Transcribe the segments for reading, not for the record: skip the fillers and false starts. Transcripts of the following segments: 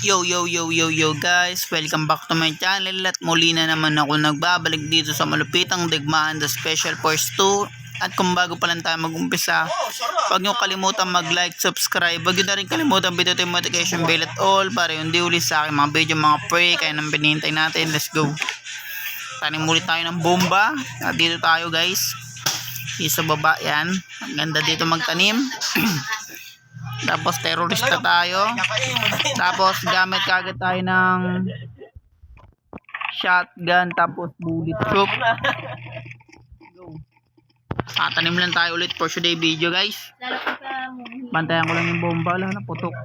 Yo guys, welcome back to my channel at muli na naman ako nagbabalik dito sa malupitang digmaan, The Special Force 2. At kung bago pa lang tayo mag-umpisa, huwag nyo kalimutan mag-like, subscribe, huwag nyo na rin kalimutan bitutin notification bell at all para hindi uli sa akin mga video, mga pre, kaya nang pinihintay natin. Let's go. Tanim muli tayo ng bomba at dito tayo guys, sa baba yan, ang ganda dito magtanim. Tapos terorista tayo. Tapos gamit kagad tayo ng shotgun, tapos bulletproof. Tatanim lang tayo ulit for today video guys. Bantayan ko lang yung bomba, wala na putok.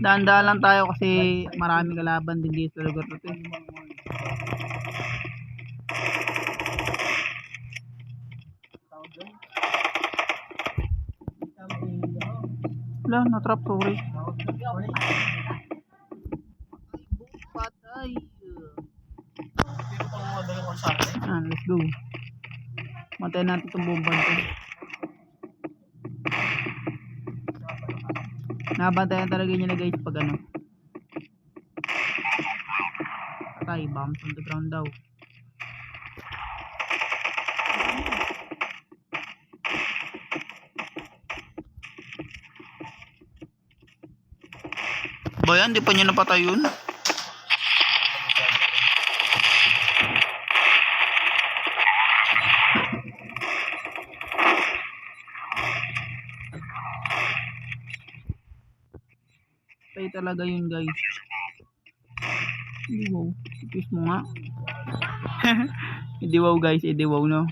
Dahan-dahan lang tayo kasi marami kalaban din dito sa lugar na ito. Wala, na-trap, sorry. Patay. Let's go. Matayin natin itong bomba ito. Nabantayan talaga nila guys pag ano. Patay, bombs on the ground daw. Ba yan? Di pa niya napatay yun? Patay talaga yun guys. Hindi wow. Ipis mo nga. Hindi wow guys. Hindi wow no.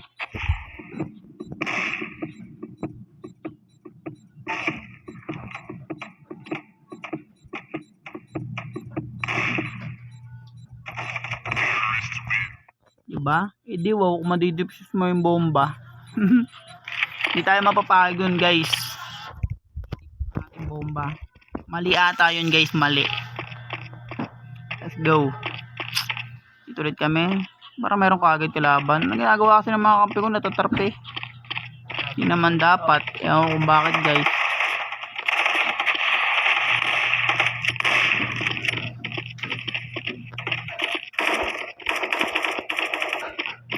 Diba? Hindi wow kung madidipsis mo yung bomba. Hindi tayo mapapagod yun guys. Ating bomba. Mali ata yun guys, mali. Let's go. Dito ulit kami. Parang meron kagad kalaban. Ang ginagawa kasi ng mga kampi ko, natatarpe. Hindi naman dapat. Ewan kung bakit guys.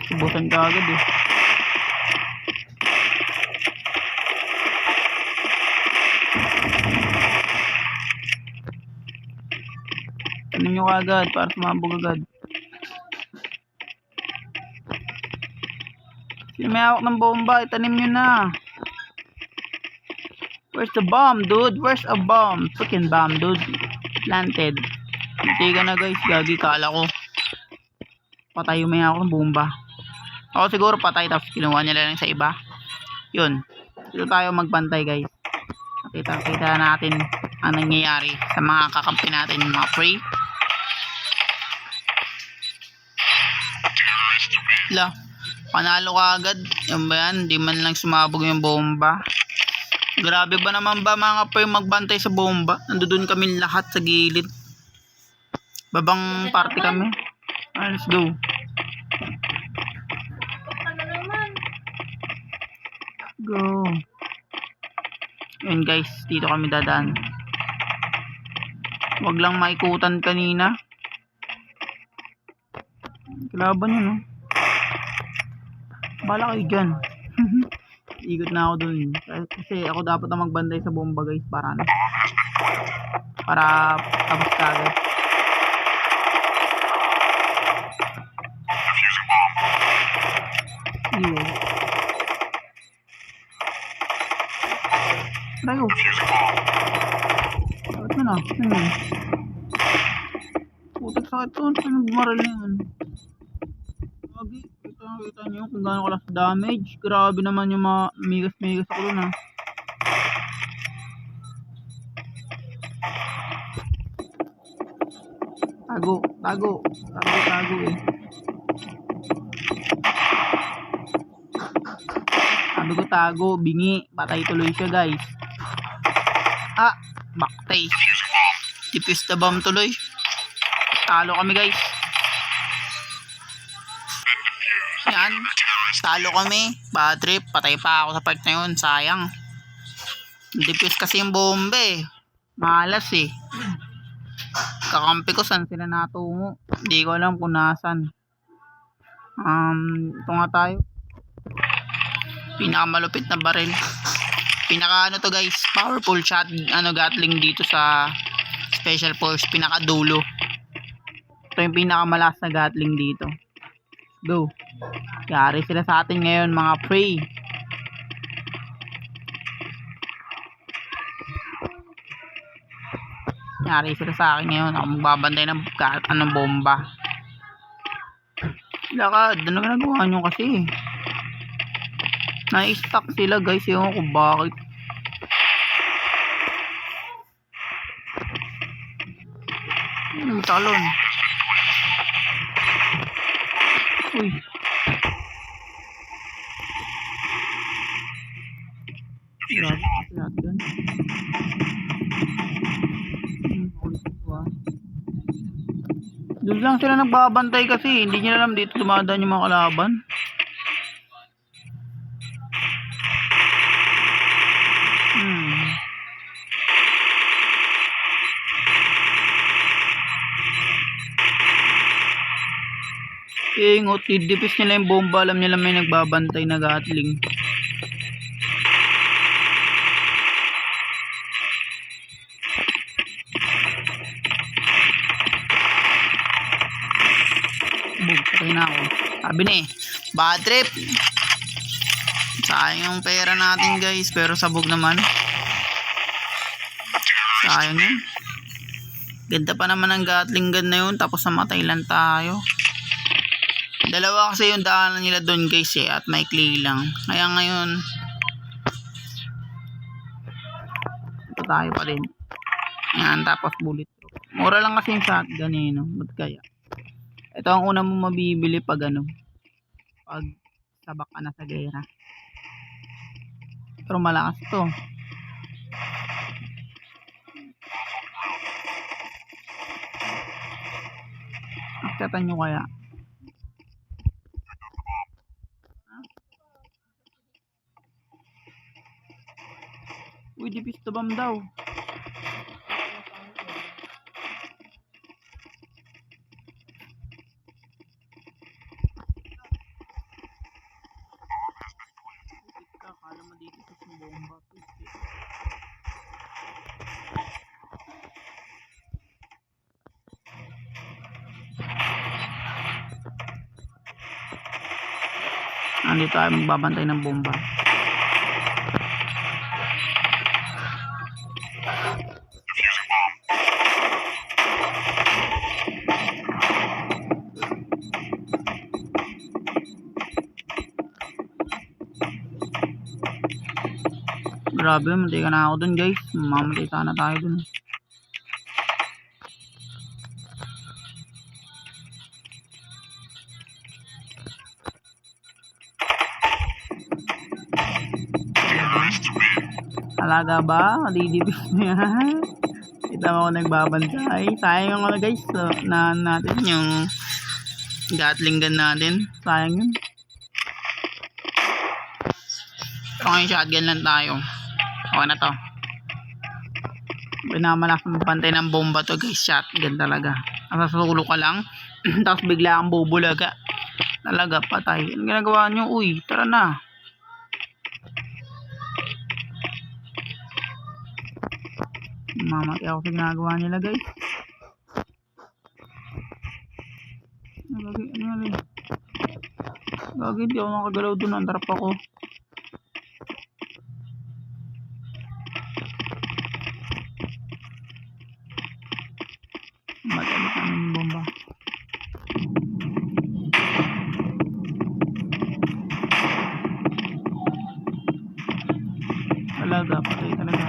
Subukan kagad eh. Tanim nyo kagad para sumabog agad. Sino may hawak ng bomba? Itanim nyo na. Where's the bomb dude? Where's a bomb? Freaking bomb dude. Planted. Hindi ka na guys. Gagi, kala ko patay yung may hawak ng bomba. Ako siguro patay tapos kinuha nila lang sa iba. Yun. Dito tayo magbantay guys. Nakita natin ang nangyayari sa mga kakampi natin, mga pre. La, panalo ka agad. Yan ba yan? Di man lang sumabog yung bomba. Grabe ba naman ba mga pre magbantay sa bomba? Nandoon kami lahat sa gilid. Babang party kami. Let's go. Go. Yun guys, dito kami dadaan. Wag lang maikutan kanina. Kalaban yun, no? Bala kayo dyan. Ikot na ako dun. Kasi ako dapat na magbantay sa bomba guys. Para ano? Para tapos kagad. Iyo. Tayo. Bakit na na? Putik sakit to. Saan bumaral na yun? Lagi. Kita nyo kung gano'n ko lang sa damage. Grabe naman yung mga migas ako dun ha. Tago eh. Sabi ko tago, bingi. Patay tuloy siya guys. Baktay. Tipis na bomb tuloy. Talo kami guys. Yan. Talo kami. Bad trip. Patay pa ako sa part na yun. Sayang. Dipis kasi yung bomba eh. Malas eh. Kakampi ko saan sila natungo. Hindi ko alam kung nasan. Ito nga tayo. Pinakamalupit na baril. Pinaka ano to guys, powerful shot, Gatling dito sa Special Force, pinakadulo. Ito yung pinakamalakas na Gatling dito. Go. Yari sila sa atin ngayon mga prey. Yari sila sa akin ngayon. Ako magbabantay ng bomba. Lakad, ano ginagawa nyo kasi? Na-stuck sila guys, yung kung bakit. Talon. Uy. Grabe, shotgun. Doon lang sila nagbabantay kasi hindi nila alam dito dumadaan yung mga kalaban. Ingot, idipis nila yung bomba, alam nila may nagbabantay na Gatling. Patay na ako. Sabi na eh, bad trip. Sayang yung pera natin guys, pero sabog naman. Sayang yun. Ganda pa naman ang Gatling gun na yun, tapos namatay lang tayo. Dalawa kasi yung daanan nila doon guys eh, at maikli lang. Kaya ngayon ito tayo pa rin. Yan, tapos bullet proof. Mura lang kasi yung shotgun eh, no? Ba't kaya? Ito ang una mo mabibili pag pag sabak ka na sa gera. Pero malakas to. Akyatan nyo kaya? Uy, di pista bomb daw. Akala mo dito sa bomba. Nandito tayo magbabantay ng bomba. Grabe, matay ka na ako dun guys. Mamatay sana tayo dun. Alaga ba? Didibis niya. Kita mo ako nagbabantay. Sayang yung guys. So, natin yung Gatling gun natin. Sayang yun. So ngayon shotgun lang tayo. Okay na to. Pinamalakas ng pantay ng bomba to guys. Shotgun talaga. Nasasulo ka lang. Tapos bigla kang bubulaga. Talaga patay. Ano ginagawa nyo? Uy, tara na. Mamatay ako sa ginagawa nila guys. Gagi, hindi ako nakagalaw dun. Andarap ako. Matalit namin yung bomba. Talaga, patay talaga.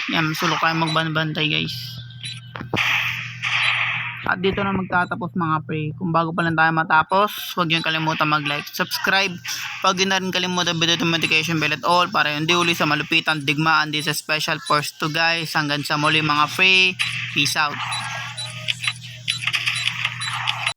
Yan, sulok kayo magbantay guys. At dito na magtatapos mga pre. Kung bago pa lang tayo matapos, huwag nyo kalimutan mag-like, subscribe. Huwag nyo na rin kalimutan video notification bell at all para hindi uli sa malupitang digmaan dito sa Special Force 2 guys. Hanggang sa muli mga pre. Peace out.